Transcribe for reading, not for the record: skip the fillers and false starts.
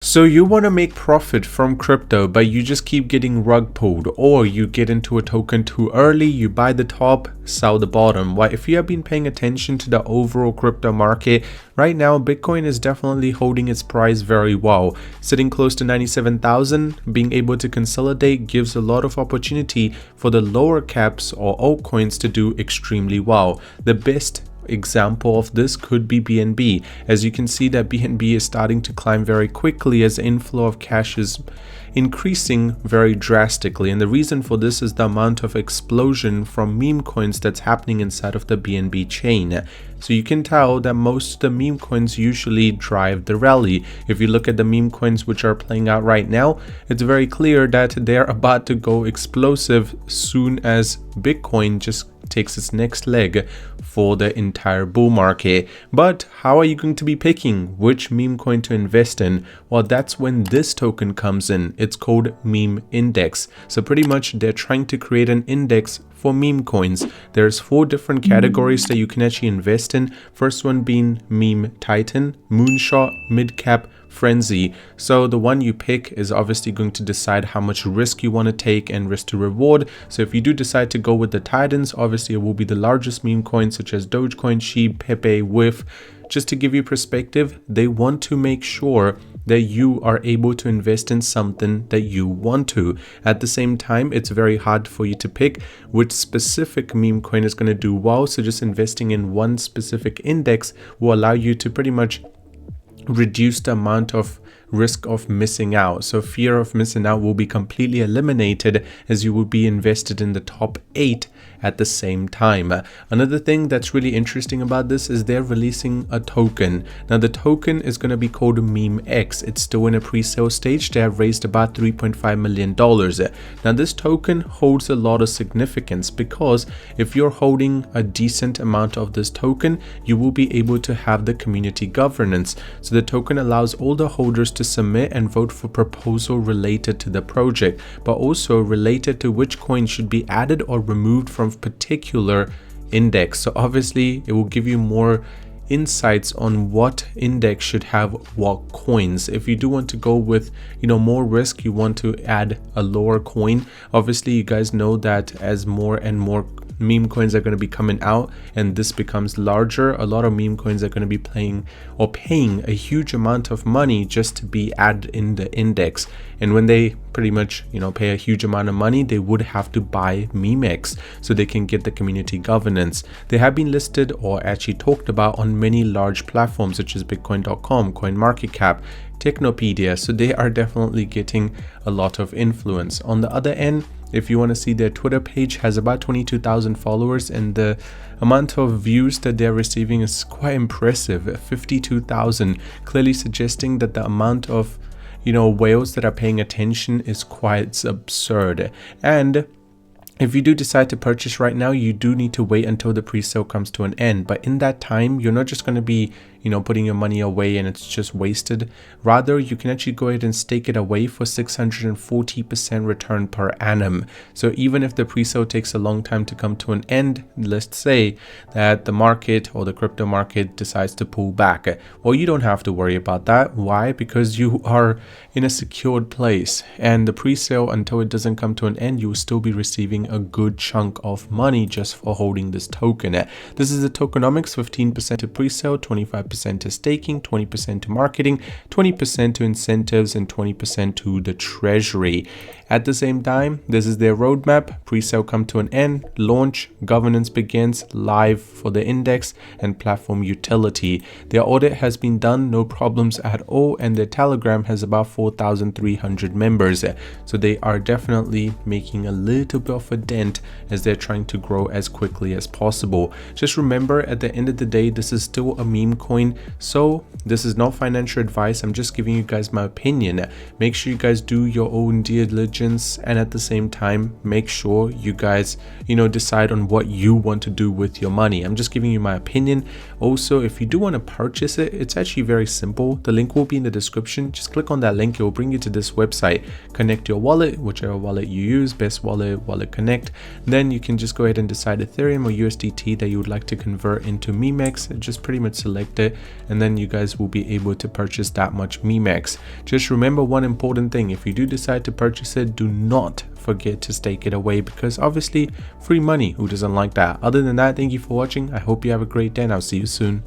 So you want to make profit from crypto, but you just keep getting rug pulled, or you get into a token too early, you buy the top, sell the bottom. Well, if you have been paying attention to the overall crypto market, right now Bitcoin is definitely holding its price very well, sitting close to 97,000. Being able to consolidate gives a lot of opportunity for the lower caps or altcoins to do extremely well. The best example of this could be BNB. As you can see that BNB is starting to climb very quickly as the inflow of cash is increasing very drastically, and the reason for this is the amount of explosion from meme coins that's happening inside of the BNB chain. So you can tell that most of the meme coins usually drive the rally. If you look at the meme coins which are playing out right now, it's very clear that they're about to go explosive soon as Bitcoin just takes its next leg for the entire bull market. But how are you going to be picking which meme coin to invest in? Well, that's when this token comes in. It's called MemeX. So pretty much they're trying to create an index for meme coins. There's 4 different categories that you can actually invest in. First one being Meme Titan, Moonshot, Midcap, Frenzy. So the one you pick is obviously going to decide how much risk you want to take and risk to reward. So if you do decide to go with the Titans, obviously it will be the largest meme coins such as Dogecoin, SHIB, Pepe, WIF. Just to give you perspective, they want to make sure that you are able to invest in something that you want to. At the same time, it's very hard for you to pick which specific meme coin is going to do well. So just investing in one specific index will allow you to pretty much reduce the amount of risk of missing out. So fear of missing out will be completely eliminated as you will be invested in the top 8 at the same time. Another thing that's really interesting about this is they're releasing a token. Now the token is going to be called MemeX. It's still in a pre-sale stage. They have raised about $3.5 million. Now this token holds a lot of significance because if you're holding a decent amount of this token, you will be able to have the community governance. So the token allows all the holders to submit and vote for proposal related to the project, but also related to which coin should be added or removed from particular index. So obviously it will give you more insights on what index should have what coins. If you do want to go with more risk, you want to add a lower coin. Obviously you guys know that as more and more meme coins are going to be coming out and this becomes larger, a lot of meme coins are going to be paying a huge amount of money just to be added in the index. And when they pretty much pay a huge amount of money, they would have to buy MemeX so they can get the community governance. They have been listed or actually talked about on many large platforms such as bitcoin.com, CoinMarketCap, Technopedia, so they are definitely getting a lot of influence. On the other end, if you want to see, their Twitter page has about 22,000 followers and the amount of views that they're receiving is quite impressive, 52,000, clearly suggesting that the amount of whales that are paying attention is quite absurd. And if you do decide to purchase right now, you do need to wait until the pre-sale comes to an end. But in that time, you're not just going to be putting your money away and it's just wasted. Rather, you can actually go ahead and stake it away for 640% return per annum. So even if the pre-sale takes a long time to come to an end, let's say that the market or the crypto market decides to pull back, well, you don't have to worry about that. Why? Because you are in a secured place, and the pre-sale, until it doesn't come to an end, you will still be receiving a good chunk of money just for holding this token. This is the tokenomics: 15% to pre-sale, 25% to staking, 20% to marketing, 20% to incentives, and 20% to the treasury. At the same time, this is their roadmap: pre-sale come to an end, launch, governance begins, live for the index, and platform utility. Their audit has been done, no problems at all, and their Telegram has about 4,300 members. So they are definitely making a little bit of a dent as they're trying to grow as quickly as possible. Just remember, at the end of the day, this is still a meme coin, so this is not financial advice. I'm just giving you guys my opinion. Make sure you guys do your own due diligence, and at the same time, make sure you guys decide on what you want to do with your money. I'm just giving you my opinion. Also, if you do want to purchase it, it's actually very simple. The link will be in the description. Just click on that link, it will bring you to this website. Connect your wallet, whichever wallet you use, best wallet, wallet connect. Then you can just go ahead and decide Ethereum or USDT that you would like to convert into MemeX. Just pretty much select it it, and then you guys will be able to purchase that much MemeX. Just remember one important thing: if you do decide to purchase it, do not forget to stake it away, because obviously free money, who doesn't like that? Other than that, thank you for watching. I hope you have a great day and I'll see you soon.